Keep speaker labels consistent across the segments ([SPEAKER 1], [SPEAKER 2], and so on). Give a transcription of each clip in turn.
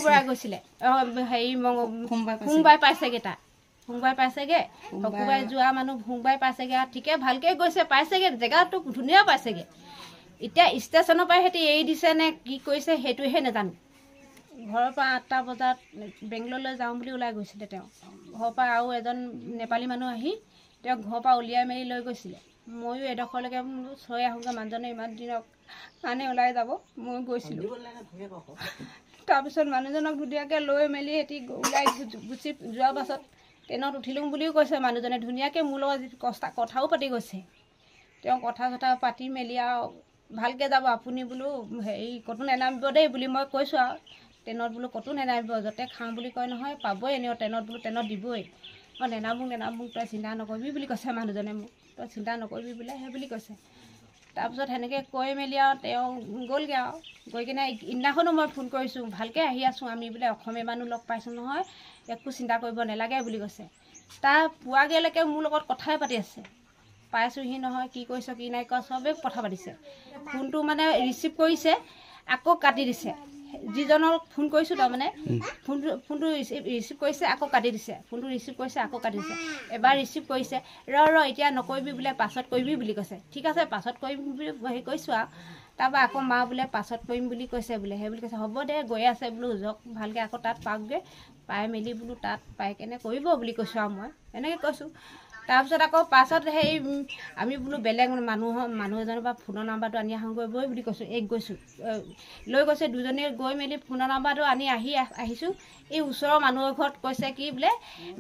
[SPEAKER 1] পৰা গৈছিলে হেৰি সোমবাৰে পাইছেগৈ তাত সোমবাৰে পাইছেগৈ শুকুৰবাৰে যোৱা মানুহ সোমবাৰে পাইছেগৈ আৰু ঠিকে ভালকৈ গৈছে পাইছেগৈ জেগাটো ধুনীয়া পাইছেগৈ এতিয়া ষ্টেচনৰ পৰা সিহঁতি এৰি দিছে নে কি কৰিছে সেইটোহে নাজানো ঘৰৰ পৰা 8টা বজাত বেংগলৰলৈ যাওঁ বুলি ওলাই গৈছিলে তেওঁ ঘৰৰ পৰা আৰু এজন নেপালী মানুহ আহি তেওঁ ঘৰৰ পৰা উলিয়াই মেলি লৈ গৈছিলে ময়ো এডোখৰলৈকে থৈ আহোঁগৈ মানুহজনে ইমান দিনৰ কাৰণে ওলাই যাব মই গৈছিলোঁ তাৰপিছত মানুহজনক ধুনীয়াকৈ লৈ মেলি সিহঁতি ওলাই গুচি যোৱাৰ পাছত ট্ৰেইনত উঠিলোঁ বুলিও কৈছে মানুহজনে ধুনীয়াকৈ মোৰ লগত কথাও পাতি গৈছে তেওঁ কথা চথা পাতি মেলি আৰু ভালকৈ যাব আপুনি বোলো হেৰি ক'তো নেনামিব দেই বুলি মই কৈছোঁ আৰু ট্ৰেইনত বোলো ক'তো নেনামিব য'তে খাওঁ বুলি কয় নহয় পাবই এনেও ট্ৰেইনত বোলো ট্ৰেইনত দিবই মই নেনামোক তই চিন্তা নকৰিবি বুলি কৈছে মানুহজনে মোক তই চিন্তা নকৰিবি বোলে সেই বুলি কৈছে তাৰপিছত সেনেকৈ কৈ মেলি আৰু তেওঁ গ'লগৈ আৰু গৈ কিনে ইদিনাখনো মই ফোন কৰিছোঁ ভালকৈ আহি আছোঁ আমি বোলে অসমীয়া মানুহ লগ পাইছোঁ নহয় একো চিন্তা কৰিব নালাগে বুলি কৈছে তাৰ পোৱাগৈলৈকে মোৰ লগত কথাই পাতি আছে পাইছোঁহি নহয় কি কৰিছ কি নাই কৰা চবেই কথা পাতিছে ফোনটো মানে ৰিচিভ কৰিছে আকৌ কাটি দিছে যিজনক ফোন কৰিছোঁ তাৰমানে ফোনটো ৰিচিভ কৰিছে আকৌ কাটি দিছে ফোনটো ৰিচিভ কৰিছে আকৌ কাটি দিছে এবাৰ ৰিচিভ কৰিছে ৰ এতিয়া নকৰিবি বোলে পাছত কৰিবি বুলি কৈছে ঠিক আছে পাছত কৰিম বুলি হেৰি কৈছোঁ আৰু তাৰপৰা আকৌ মা বোলে পাছত কৰিম বুলি কৈছে বোলে সেই বুলি কৈছে হ'ব দে গৈ আছে বোলো যাওক ভালকৈ আকৌ তাত পাওকগৈ পাই মেলি বোলো তাত পাই কেনে কৰিব বুলি কৈছোঁ আৰু মই এনেকৈ কৈছোঁ তাৰপিছত আকৌ পাছত সেই আমি বোলো বেলেগ মানুহ এজনৰ পৰা ফোনৰ নাম্বাৰটো আনি আহোঁগৈ বৈ বুলি কৈছোঁ গৈছোঁ লৈ গৈছে দুজনীয়ে গৈ মেলি ফোনৰ নাম্বাৰটো আনি আহিছোঁ এই ওচৰৰ মানুহৰ ঘৰত কৈছে কি বোলে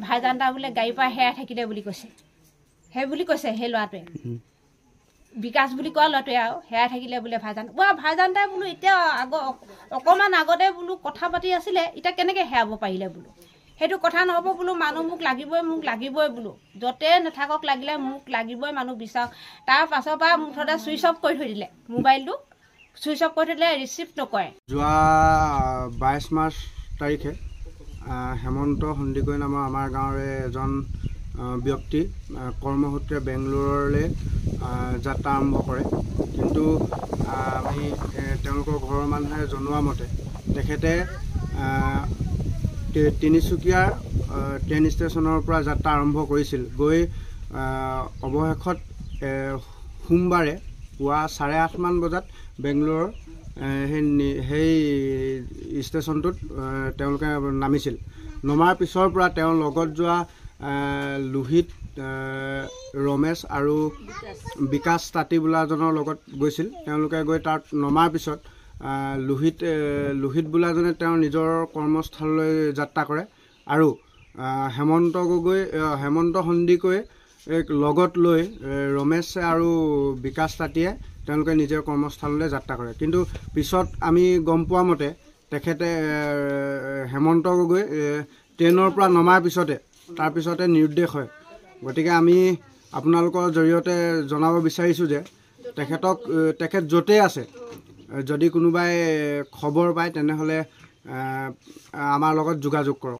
[SPEAKER 1] ভাইজান দা বোলে গাড়ীৰ পৰা হেৰাই থাকিলে বুলি কৈছে সেই বুলি কৈছে সেই ল'ৰাটোৱে বিকাশ বুলি কোৱা ল'ৰাটোৱে আৰু হেৰাই থাকিলে বোলে ভাইজান দাই বোলো এতিয়া অকণমান আগতে বোলো কথা পাতি আছিলে এতিয়া কেনেকৈ হেৰাব পাৰিলে বোলো সেইটো কথা নহ'ব বোলো মানুহ মোক লাগিবই বোলো য'তে নাথাকক লাগিলে মোক লাগিবই মানুহ বিচাৰক তাৰ পাছৰ পৰা মুঠতে ছুইচ অফ কৰি থৈ দিলে মোবাইলটো ছুইচ অফ কৰি থৈ দিলে ৰিচিভ নকৰে
[SPEAKER 2] যোৱা 22 মাৰ্চ তাৰিখে হেমন্ত সন্দিকৈ নামৰ আমাৰ গাঁৱৰে এজন ব্যক্তি কৰ্মসূত্ৰে বেংগলোৰলৈ যাত্ৰা আৰম্ভ কৰে কিন্তু আমি তেওঁলোকৰ ঘৰৰ মানুহে জনোৱা মতে তেখেতে তিনিচুকীয়াৰ ট্ৰেইন ষ্টেচনৰ পৰা যাত্ৰা আৰম্ভ কৰিছিল গৈ অৱশেষত সোমবাৰে পুৱা 8:30 মান বজাত বেংগলোৰৰ সেই ষ্টেচনটোত তেওঁলোকে নামিছিল নমাৰ পিছৰ পৰা তেওঁৰ লগত যোৱা লোহিত ৰমেশ আৰু বিকাশ তাঁতী বোলাজনৰ লগত গৈছিল তেওঁলোকে গৈ তাত নমাৰ পিছত লোহিত বোলাজনে তেওঁৰ নিজৰ কৰ্মস্থললৈ যাত্ৰা কৰে আৰু হেমন্ত সন্দিকৈ লগত লৈ ৰমেশ আৰু বিকাশ তাঁতীয়ে তেওঁলোকে নিজৰ কৰ্মস্থললৈ যাত্ৰা কৰে কিন্তু পিছত আমি গম পোৱা মতে তেখেতে হেমন্ত গগৈ ট্ৰেইনৰ পৰা নমাৰ পিছতে তাৰপিছতে নিৰুদ্দেশ হয় গতিকে আমি আপোনালোকৰ জৰিয়তে জনাব বিচাৰিছোঁ যে তেখেত য'তেই আছে যদি কোনোবাই খবৰ পায় তেনেহ'লে আমাৰ লগত যোগাযোগ কৰক।